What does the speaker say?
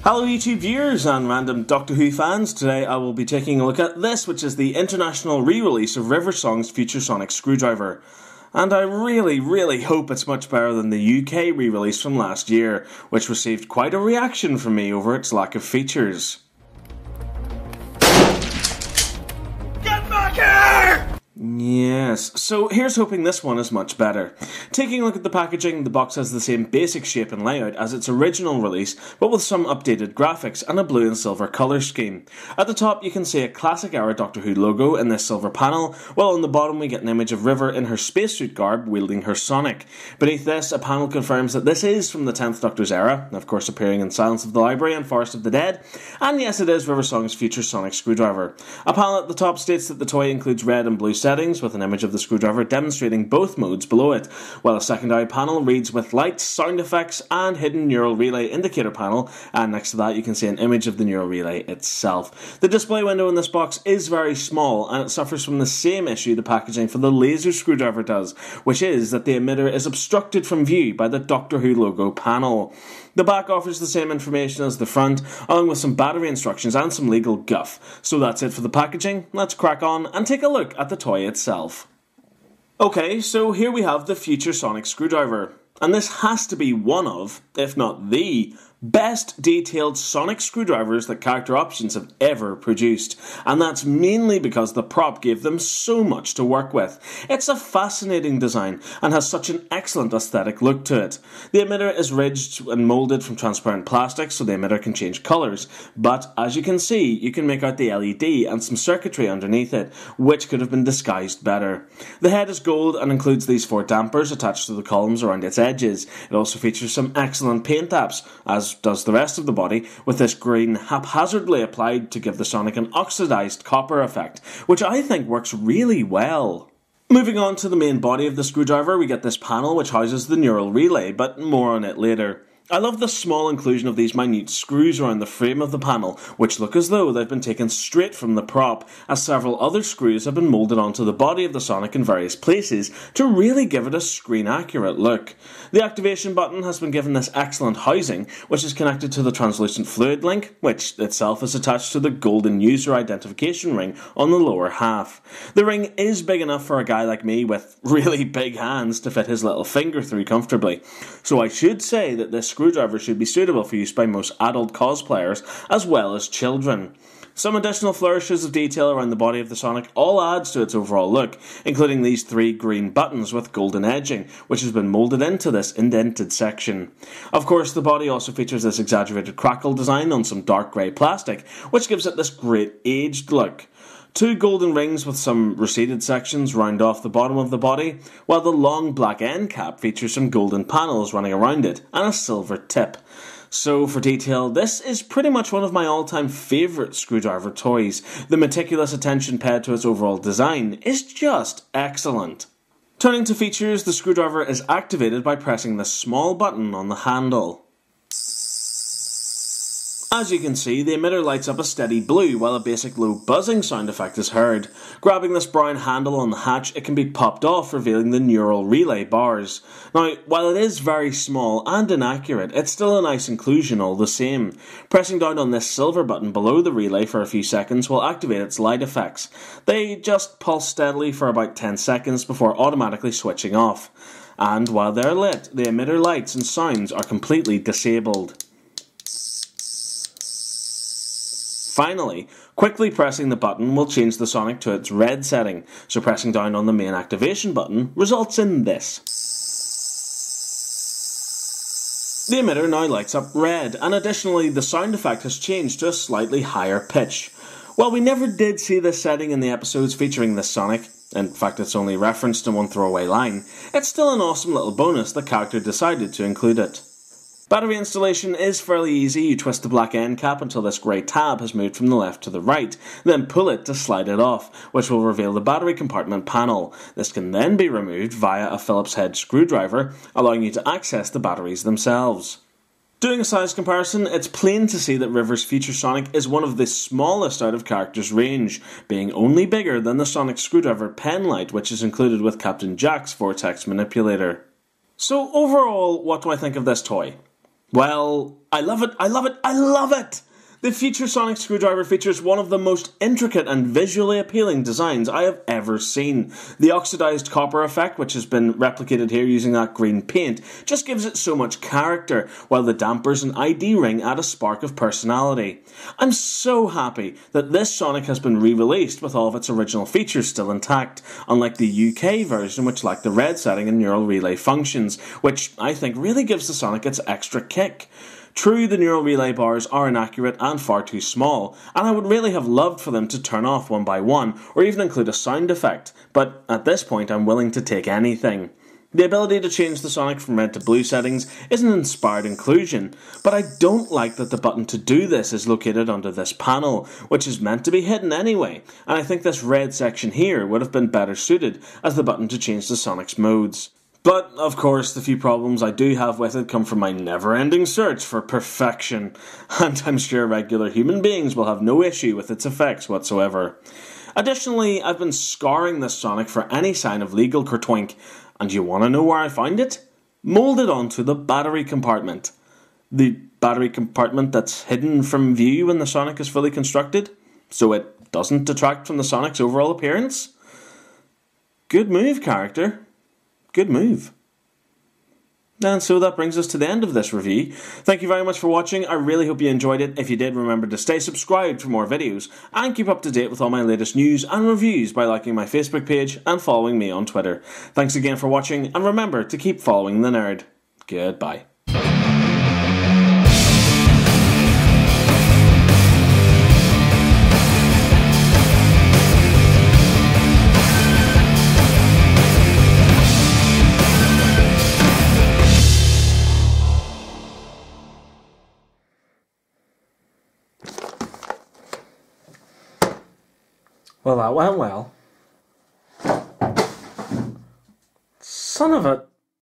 Hello YouTube viewers and random Doctor Who fans. Today I will be taking a look at this, which is the international re-release of River Song's Future Sonic Screwdriver. And I really hope it's much better than the UK re-release from last year, which received quite a reaction from me over its lack of features. Get back here! Yes, so here's hoping this one is much better. Taking a look at the packaging, the box has the same basic shape and layout as its original release, but with some updated graphics and a blue and silver colour scheme. At the top you can see a classic era Doctor Who logo in this silver panel, while on the bottom we get an image of River in her spacesuit garb wielding her Sonic. Beneath this, a panel confirms that this is from the 10th Doctor's era, of course appearing in Silence of the Library and Forest of the Dead, and yes, it is River Song's Future Sonic Screwdriver. A panel at the top states that the toy includes red and blue settings, with an image of the screwdriver demonstrating both modes below it, while a secondary panel reads with lights, sound effects and hidden neural relay indicator panel, and next to that you can see an image of the neural relay itself. The display window in this box is very small, and it suffers from the same issue the packaging for the laser screwdriver does, which is that the emitter is obstructed from view by the Doctor Who logo panel. The back offers the same information as the front, along with some battery instructions and some legal guff. So that's it for the packaging. Let's crack on and take a look at the toy itself. Okay, so here we have the Future Sonic Screwdriver. And this has to be one of, if not the, best detailed sonic screwdrivers that Character Options have ever produced, and that's mainly because the prop gave them so much to work with. It's a fascinating design and has such an excellent aesthetic look to it. The emitter is ridged and moulded from transparent plastic so the emitter can change colours, but as you can see you can make out the LED and some circuitry underneath it, which could have been disguised better. The head is gold and includes these 4 dampers attached to the columns around its edges. It also features some excellent paint apps, as does the rest of the body, with this green haphazardly applied to give the Sonic an oxidised copper effect, which I think works really well. Moving on to the main body of the screwdriver, we get this panel which houses the neural relay, but more on it later. I love the small inclusion of these minute screws around the frame of the panel, which look as though they've been taken straight from the prop, as several other screws have been moulded onto the body of the Sonic in various places to really give it a screen-accurate look. The activation button has been given this excellent housing, which is connected to the translucent fluid link, which itself is attached to the golden user identification ring on the lower half. The ring is big enough for a guy like me with really big hands to fit his little finger through comfortably, so I should say that this screwdriver should be suitable for use by most adult cosplayers as well as children. Some additional flourishes of detail around the body of the Sonic all adds to its overall look, including these 3 green buttons with golden edging, which has been moulded into this indented section. Of course, the body also features this exaggerated crackle design on some dark grey plastic, which gives it this great aged look. 2 golden rings with some receded sections round off the bottom of the body, while the long black end cap features some golden panels running around it and a silver tip. So for detail, this is pretty much one of my all-time favourite screwdriver toys. The meticulous attention paid to its overall design is just excellent. Turning to features, the screwdriver is activated by pressing the small button on the handle. As you can see, the emitter lights up a steady blue while a basic low buzzing sound effect is heard. Grabbing this brown handle on the hatch, it can be popped off, revealing the neural relay bars. Now, while it is very small and inaccurate, it's still a nice inclusion all the same. Pressing down on this silver button below the relay for a few seconds will activate its light effects. They just pulse steadily for about 10 seconds before automatically switching off. And while they're lit, the emitter lights and sounds are completely disabled. Finally, quickly pressing the button will change the Sonic to its red setting, so pressing down on the main activation button results in this. The emitter now lights up red, and additionally the sound effect has changed to a slightly higher pitch. While we never did see this setting in the episodes featuring this Sonic, in fact it's only referenced in one throwaway line, it's still an awesome little bonus the character decided to include it. Battery installation is fairly easy. You twist the black end cap until this grey tab has moved from the left to the right, then pull it to slide it off, which will reveal the battery compartment panel. This can then be removed via a Phillips head screwdriver, allowing you to access the batteries themselves. Doing a size comparison, it's plain to see that River's Future Sonic is one of the smallest out of character's range, being only bigger than the Sonic Screwdriver penlight which is included with Captain Jack's vortex manipulator. So overall, what do I think of this toy? Well, I love it, I love it, I love it! The future sonic screwdriver features one of the most intricate and visually appealing designs I have ever seen. The oxidized copper effect, which has been replicated here using that green paint, just gives it so much character, while the dampers and ID ring add a spark of personality. I'm so happy that this Sonic has been re-released with all of its original features still intact, unlike the UK version which lacked the red setting and neural relay functions, which I think really gives the Sonic its extra kick. True, the neural relay bars are inaccurate and far too small, and I would really have loved for them to turn off one by one, or even include a sound effect, but at this point I'm willing to take anything. The ability to change the Sonic from red to blue settings is an inspired inclusion, but I don't like that the button to do this is located under this panel, which is meant to be hidden anyway, and I think this red section here would have been better suited as the button to change the Sonic's modes. But, of course, the few problems I do have with it come from my never-ending search for perfection, and I'm sure regular human beings will have no issue with its effects whatsoever. Additionally, I've been scouring this Sonic for any sign of legal kertwink, and you want to know where I found it? Moulded onto the battery compartment. The battery compartment that's hidden from view when the Sonic is fully constructed, so it doesn't detract from the Sonic's overall appearance? Good move, character. Good move. And so that brings us to the end of this review. Thank you very much for watching. I really hope you enjoyed it. If you did, remember to stay subscribed for more videos and keep up to date with all my latest news and reviews by liking my Facebook page and following me on Twitter. Thanks again for watching, and remember to keep following the nerd. Goodbye. Well, that went well. Son of a...